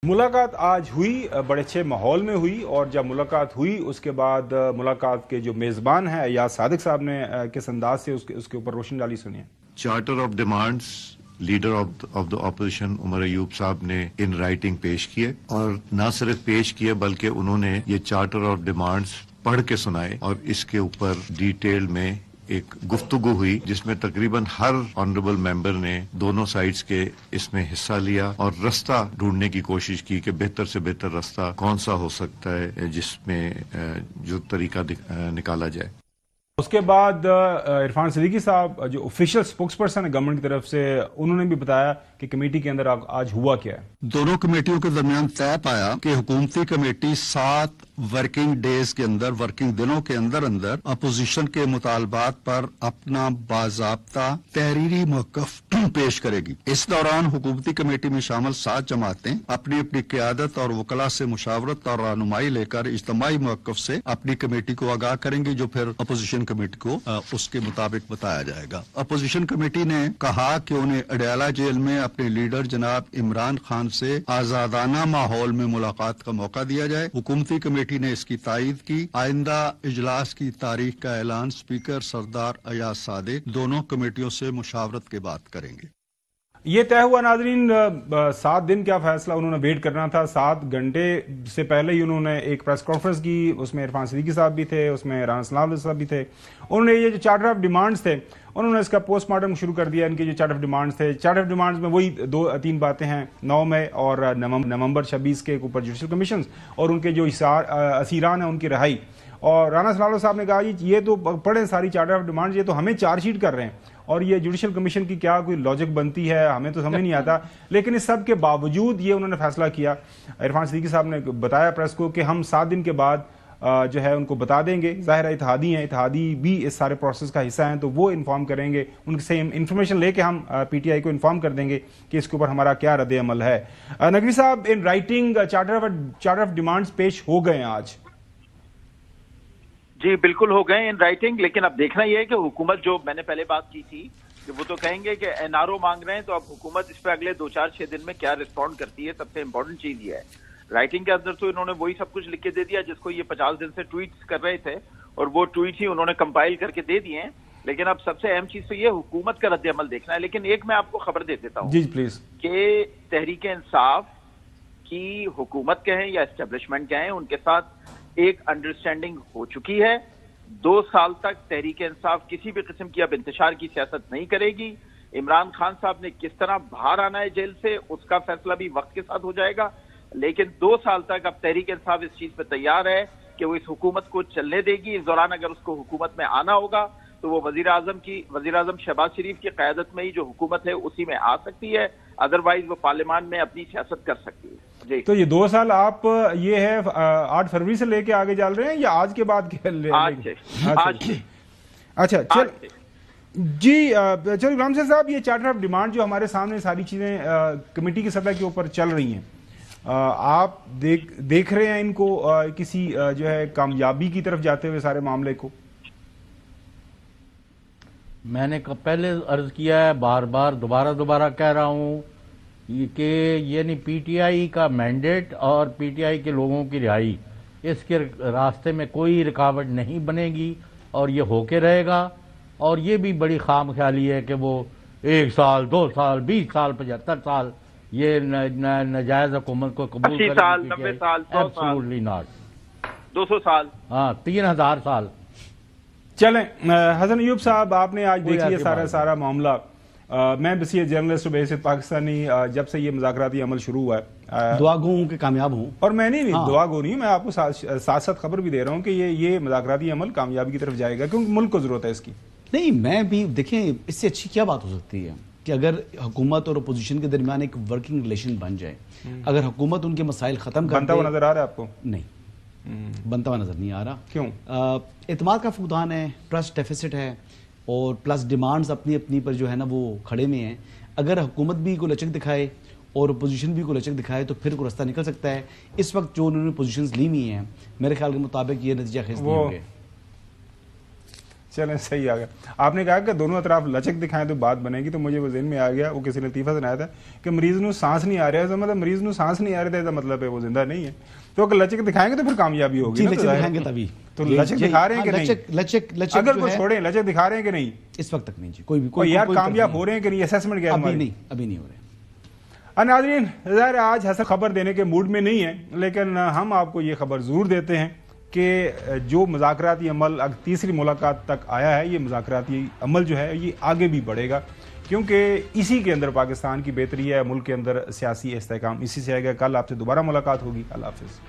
मुलाकात आज हुई, बड़े अच्छे माहौल में हुई। और जब मुलाकात हुई उसके बाद मुलाकात के जो मेज़बान हैं अयाज सादिक साहब ने किस अंदाज से उसके ऊपर रोशनी डाली, सुनिए। Charter of demands leader of the opposition Umar Ayub साहब ने इन राइटिंग पेश किए, और न सिर्फ पेश किए बल्कि उन्होंने ये चार्टर ऑफ डिमांड्स पढ़ के सुनाए, और इसके ऊपर डिटेल में एक गुफ्तगू हुई जिसमें तकरीबन हर ऑनरेबल मेंबर ने दोनों साइड्स के इसमें हिस्सा लिया और रास्ता ढूंढने की कोशिश की कि बेहतर से बेहतर रास्ता कौन सा हो सकता है जिसमें जो तरीका निकाला जाए। उसके बाद इरफान सिद्दीकी साहब जो ऑफिशियल स्पोक्स पर्सन है गवर्नमेंट की तरफ से, उन्होंने भी बताया कि कमेटी के अंदर आज हुआ क्या है। दोनों कमेटियों के दरमियान तय पाया कि हुकूमती कमेटी 7 वर्किंग डेज के अंदर, वर्किंग दिनों के अंदर अपोजिशन के मुतालबात पर अपना बाज़ाब्ता तहरीरी मौक़िफ़ पेश करेगी। इस दौरान हुकूमती कमेटी में शामिल 7 जमातें अपनी अपनी क़यादत और वकला से मुशावरत और रहनुमाई लेकर इज्तिमाई मौक़िफ़ से अपनी कमेटी को आगाह करेंगी, जो फिर अपोजिशन कमेटी को उसके मुताबिक बताया जाएगा। अपोजिशन कमेटी ने कहा कि उन्हें अडयाला जेल में अपने लीडर जनाब इमरान खान से आज़ादाना माहौल में मुलाकात का मौका दिया जाए। हुकूमती कमेटी ने इसकी तायीद की। आइंदा इजलास की तारीख का ऐलान स्पीकर सरदार अयाज सादिक दोनों कमेटियों से मुशावरत के बाद करेंगे। ये तय हुआ नाज़रीन, 7 दिन क्या फैसला उन्होंने वेट करना था। 7 घंटे से पहले ही उन्होंने एक प्रेस कॉन्फ्रेंस की, उसमें इरफान सिद्दीकी साहब भी थे, उसमें राना सलाम साहब भी थे। उन्होंने ये जो चार्टर ऑफ डिमांड्स थे उन्होंने इसका पोस्टमार्टम शुरू कर दिया। इनके जो चार्टर ऑफ डिमांड्स थे, चार्टर ऑफ डिमांड्स में वही 2-3 बातें हैं, 9 मई और नवंबर 26 के ऊपर जुडिशल कमीशन और उनके जो असीरान हैं उनकी रिहाई। और राना सलाम साहब ने कहा जी ये तो पढ़े सारी चार्टर ऑफ डिमांड्स, ये तो हमें चार्जशीट कर रहे हैं और ये जुडिशल कमीशन की क्या कोई लॉजिक बनती है, हमें तो समझ नहीं आता। लेकिन इस सब के बावजूद ये उन्होंने फैसला किया। इरफान सिद्दीकी साहब ने बताया प्रेस को कि हम 7 दिन के बाद जो है उनको बता देंगे। ज़ाहिर है इत्तेहादी हैं, इत्तेहादी भी इस सारे प्रोसेस का हिस्सा हैं, तो वो इन्फॉर्म करेंगे, उनसे इंफॉर्मेशन लेके हम पीटीआई को इन्फॉर्म कर देंगे कि इसके ऊपर हमारा क्या रद्द अमल है। नकवी साहब, in writing charter of demands पेश हो गए आज? जी बिल्कुल हो गए इन राइटिंग, लेकिन अब देखना यह है कि हुकूमत, जो मैंने पहले बात की थी कि वो तो कहेंगे कि एनआरओ मांग रहे हैं, तो अब हुकूमत इस पर अगले 2-4-6 दिन में क्या रिस्पॉन्ड करती है। सबसे इंपॉर्टेंट चीज ये है। राइटिंग के अंदर तो इन्होंने वही सब कुछ लिख के दे दिया जिसको ये 50 दिन से ट्वीट्स कर रहे थे, और वो ट्वीट ही उन्होंने कंपाइल करके दे दिए हैं। लेकिन अब सबसे अहम चीज तो ये हुकूमत का रद्द अमल देखना है। लेकिन एक मैं आपको खबर दे देता हूँ जी प्लीज, कि तहरीक इंसाफ की हुकूमत कहें या एस्टेब्लिशमेंट कहें, उनके साथ एक अंडरस्टैंडिंग हो चुकी है। 2 साल तक तहरीक इंसाफ किसी भी किस्म की अब इंतशार की सियासत नहीं करेगी। इमरान खान साहब ने किस तरह बाहर आना है जेल से, उसका फैसला भी वक्त के साथ हो जाएगा। लेकिन 2 साल तक अब तहरीक इंसाफ इस चीज पे तैयार है कि वो इस हुकूमत को चलने देगी। इस दौरान अगर उसको हुकूमत में आना होगा तो वो वजीर आजम शहबाज शरीफ की क़यादत में ही जो हुकूमत है उसी में आ सकती है, अदरवाइज वो पार्लियामान में अपनी सियासत कर सकती है। जी, तो ये 2 साल आप ये है 8 फरवरी से लेके आगे चल रहे हैं या आज के बाद आज से? अच्छा चल जी। चलो इमरान साहब, ये चार्टर ऑफ डिमांड जो हमारे सामने सारी चीजें कमेटी की सतह के ऊपर चल रही हैं, आप देख रहे हैं इनको किसी जो है कामयाबी की तरफ जाते हुए सारे मामले को? मैंने पहले अर्ज किया है, बार बार दोबारा कह रहा हूं कि ये नहीं, पीटीआई का मैंडेट और पीटीआई के लोगों की रिहाई, इसके रास्ते में कोई रुकावट नहीं बनेगी और ये होके रहेगा। और ये भी बड़ी खाम ख्याली है कि वो 1 साल 2 साल 20 साल 75 साल ये नजायज हुकूमत को कबूल 80 साल 90 साल 100 साल, एब्सोल्युटली नॉट 200 साल, हाँ 3000 साल। चलें हसन अयूब साहब, आपने आज देख लिया सारा मामला। मैं बस ये जर्नलिस्ट बेसिस पाकिस्तानी, जब से ये मुज़ाकराती अमल शुरू हुआ है, दुआ गो हूं कि कामयाब हूं। और मैं नहीं दुआ गो नहीं, मैं आपको साथ खबर भी दे रहा हूं कि ये मुज़ाकराती अमल कामयाबी की तरफ जाएगा, क्योंकि मुल्क को जरूरत है इसकी। नहीं, मैं भी देखें, इससे अच्छी क्या बात हो सकती है कि अगर हुकूमत और अपोजिशन के दरमियान एक वर्किंग रिलेशन बन जाए। अगर हुकूमत उनके मसाइल खत्म कर बनता हुआ नजर आ रहा है आपको? नहीं, बनता हुआ नजर नहीं आ रहा। क्यों? एतमाद का फुकदान है, ट्रस्ट डेफिसिट है, और प्लस डिमांड्स अपनी अपनी पर जो है ना वो खड़े में हैं। अगर हुकूमत भी को लचक दिखाए और अपोजिशन भी को लचक दिखाए तो फिर कोई रास्ता निकल सकता है। इस वक्त जो उन्होंने पोजीशंस ली हुई हैं, मेरे ख्याल के मुताबिक ये नतीजा खेज नहीं होंगे। चलें, सही आ गया। आपने कहा कि दोनों अतराफ लचक दिखाएं तो बात बनेगी, तो मुझे वो ज़हन में आ गया, वो किसी लतीफ़ा सुनाया था कि मरीज़ ਨੂੰ सांस नहीं आ रहा है, मतलब मरीज़ ਨੂੰ सांस नहीं आ रहा था, मतलब है वो जिंदा नहीं है। तो अगर लचक दिखाएंगे तो फिर कामयाबी होगी ना, लचक दिखाएंगे तभी। तो लचक दिखा रहे हैं कि नहीं? लचक अगर वो छोड़ें, लचक दिखा रहे हैं कि नहीं इस वक्त तक नहीं जी, कोई यार कामयाब हो रहे हैं कि नहीं, असेसमेंट क्या है? अभी नहीं हो रहे। नाज़रीन, ज़ाहिर आज हसन खबर देने के मूड में नहीं है, लेकिन हम आपको ये खबर ज़रूर देते हैं कि जो मुज़ाकराती अमल अब तीसरी मुलाकात तक आया है, ये मुज़ाकराती अमल जो है ये आगे भी बढ़ेगा, क्योंकि इसी के अंदर पाकिस्तान की बेहतरी है, मुल्क के अंदर सियासी इस्तेहकाम इसी से आएगा। कल आपसे दोबारा मुलाकात होगी। अल्लाह हाफ़िज़।